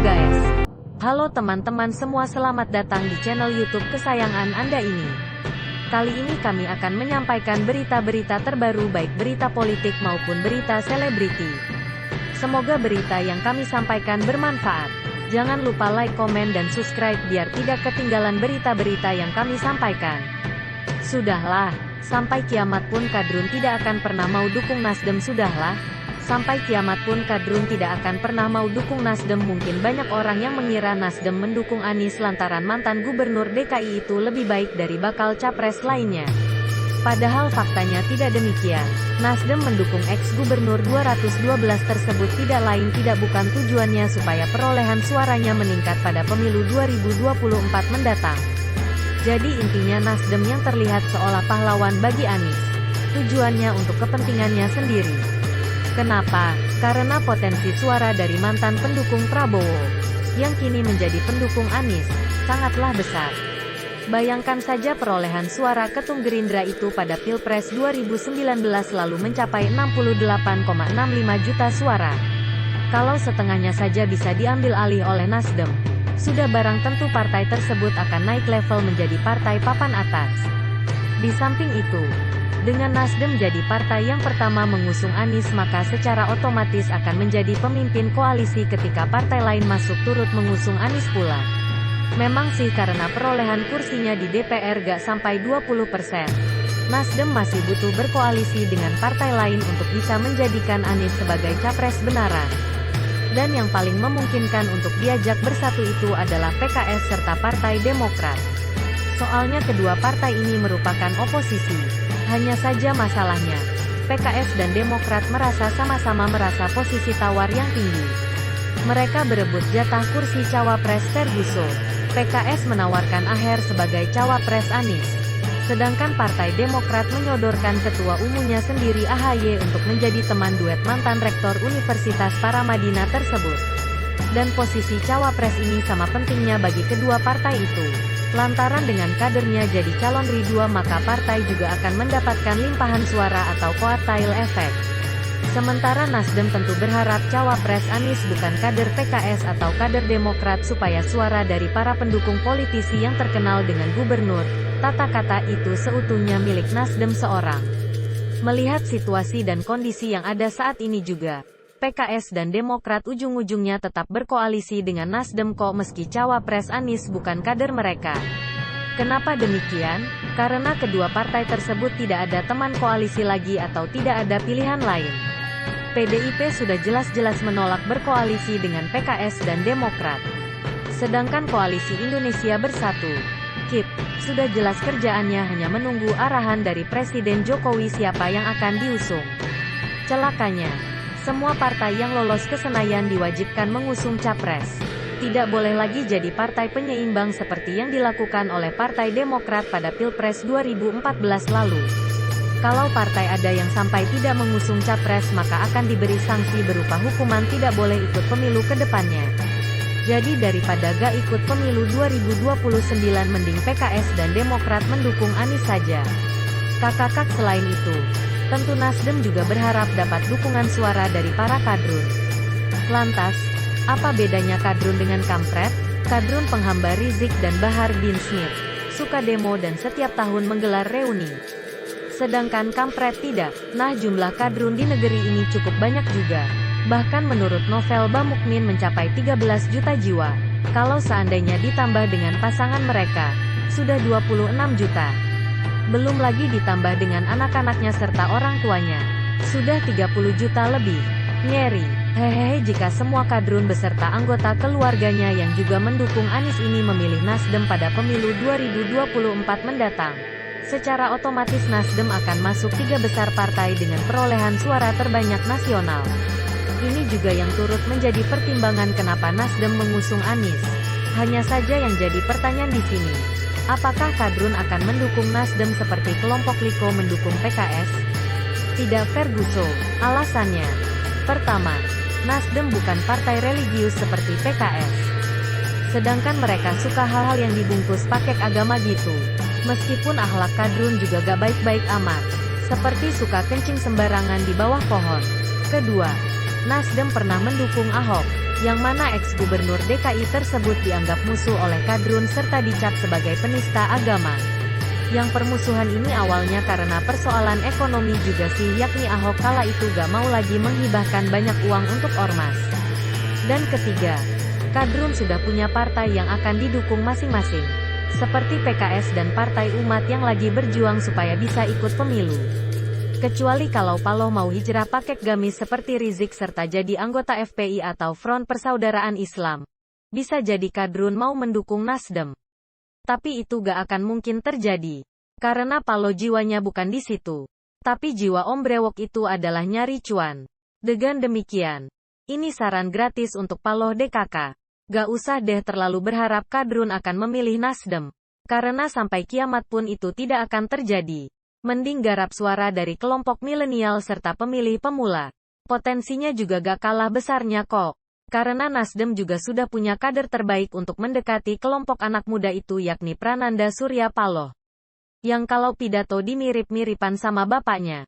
guys. Halo teman-teman semua, selamat datang di channel YouTube kesayangan Anda ini. Kali ini kami akan menyampaikan berita-berita terbaru, baik berita politik maupun berita selebriti. Semoga berita yang kami sampaikan bermanfaat. Jangan lupa like, komen, dan subscribe biar tidak ketinggalan berita-berita yang kami sampaikan. Sudahlah, sampai kiamat pun Kadrun tidak akan pernah mau dukung Nasdem. Sudahlah, sampai kiamat pun Kadrun tidak akan pernah mau dukung Nasdem. Mungkin banyak orang yang mengira Nasdem mendukung Anies lantaran mantan gubernur DKI itu lebih baik dari bakal capres lainnya. Padahal faktanya tidak demikian. Nasdem mendukung ex-gubernur 212 tersebut tidak lain tidak bukan tujuannya supaya perolehan suaranya meningkat pada pemilu 2024 mendatang. Jadi intinya Nasdem yang terlihat seolah pahlawan bagi Anies. Tujuannya untuk kepentingannya sendiri. Kenapa? Karena potensi suara dari mantan pendukung Prabowo, yang kini menjadi pendukung Anies, sangatlah besar. Bayangkan saja perolehan suara ketum Gerindra itu pada Pilpres 2019 lalu mencapai 68,65 juta suara. Kalau setengahnya saja bisa diambil alih oleh Nasdem, sudah barang tentu partai tersebut akan naik level menjadi partai papan atas. Di samping itu, dengan Nasdem jadi partai yang pertama mengusung Anies, maka secara otomatis akan menjadi pemimpin koalisi ketika partai lain masuk turut mengusung Anies pula. Memang sih karena perolehan kursinya di DPR gak sampai 20%. Nasdem masih butuh berkoalisi dengan partai lain untuk bisa menjadikan Anies sebagai capres benaran. Dan yang paling memungkinkan untuk diajak bersatu itu adalah PKS serta Partai Demokrat. Soalnya kedua partai ini merupakan oposisi. Hanya saja masalahnya, PKS dan Demokrat merasa sama-sama merasa posisi tawar yang tinggi. Mereka berebut jatah kursi cawapres Ferguson. PKS menawarkan Aher sebagai cawapres Anies. Sedangkan Partai Demokrat menyodorkan ketua umumnya sendiri AHY untuk menjadi teman duet mantan rektor Universitas Paramadina tersebut. Dan posisi cawapres ini sama pentingnya bagi kedua partai itu. Lantaran dengan kadernya jadi calon Ridua, maka partai juga akan mendapatkan limpahan suara atau koatail efek. Sementara Nasdem tentu berharap cawapres Anies bukan kader PKS atau kader Demokrat supaya suara dari para pendukung politisi yang terkenal dengan gubernur, tata kata itu seutuhnya milik Nasdem seorang. Melihat situasi dan kondisi yang ada saat ini juga, PKS dan Demokrat ujung-ujungnya tetap berkoalisi dengan Nasdem kok meski cawapres Anies bukan kader mereka. Kenapa demikian? Karena kedua partai tersebut tidak ada teman koalisi lagi atau tidak ada pilihan lain. PDIP sudah jelas-jelas menolak berkoalisi dengan PKS dan Demokrat. Sedangkan Koalisi Indonesia Bersatu, KIP, sudah jelas kerjaannya hanya menunggu arahan dari Presiden Jokowi siapa yang akan diusung. Celakanya, semua partai yang lolos ke Senayan diwajibkan mengusung capres. Tidak boleh lagi jadi partai penyeimbang seperti yang dilakukan oleh Partai Demokrat pada Pilpres 2014 lalu. Kalau partai ada yang sampai tidak mengusung capres maka akan diberi sanksi berupa hukuman tidak boleh ikut pemilu ke depannya. Jadi daripada gak ikut pemilu 2029 mending PKS dan Demokrat mendukung Anies saja. Kakak selain itu, tentu Nasdem juga berharap dapat dukungan suara dari para kadrun. Lantas, apa bedanya kadrun dengan kampret? Kadrun penghamba Rizik dan Bahar bin Smith, suka demo dan setiap tahun menggelar reuni. Sedangkan kampret tidak. Nah, jumlah kadrun di negeri ini cukup banyak juga. Bahkan menurut novel Bamukmin mencapai 13 juta jiwa. Kalau seandainya ditambah dengan pasangan mereka, sudah 26 juta. Belum lagi ditambah dengan anak-anaknya serta orang tuanya, sudah 30 juta lebih. Ngeri. Hehehe, jika semua kadrun beserta anggota keluarganya yang juga mendukung Anies ini memilih Nasdem pada pemilu 2024 mendatang, secara otomatis Nasdem akan masuk 3 besar partai dengan perolehan suara terbanyak nasional. Ini juga yang turut menjadi pertimbangan kenapa Nasdem mengusung Anies. Hanya saja yang jadi pertanyaan di sini, apakah kadrun akan mendukung Nasdem seperti kelompok Liko mendukung PKS? Tidak, Ferguson. Alasannya, pertama, Nasdem bukan partai religius seperti PKS. Sedangkan mereka suka hal-hal yang dibungkus pakai agama gitu. Meskipun akhlak kadrun juga gak baik-baik amat, seperti suka kencing sembarangan di bawah pohon. Kedua, Nasdem pernah mendukung Ahok. yang mana ex-gubernur DKI tersebut dianggap musuh oleh Kadrun serta dicap sebagai penista agama. Yang permusuhan ini awalnya karena persoalan ekonomi juga sih, yakni Ahok kala itu gak mau lagi menghibahkan banyak uang untuk ormas. Dan ketiga, Kadrun sudah punya partai yang akan didukung masing-masing. Seperti PKS dan Partai Umat yang lagi berjuang supaya bisa ikut pemilu. Kecuali kalau Paloh mau hijrah pakai gamis seperti Rizik serta jadi anggota FPI atau Front Persaudaraan Islam. Bisa jadi Kadrun mau mendukung Nasdem. Tapi itu gak akan mungkin terjadi. Karena Paloh jiwanya bukan di situ. Tapi jiwa Om Brewok itu adalah nyari cuan. Dengan demikian, ini saran gratis untuk Paloh DKK. Gak usah deh terlalu berharap Kadrun akan memilih Nasdem. Karena sampai kiamat pun itu tidak akan terjadi. Mending garap suara dari kelompok milenial serta pemilih pemula. Potensinya juga gak kalah besarnya kok. Karena Nasdem juga sudah punya kader terbaik untuk mendekati kelompok anak muda itu, yakni Prananda Surya Paloh. Yang kalau pidato dimirip-miripan sama bapaknya.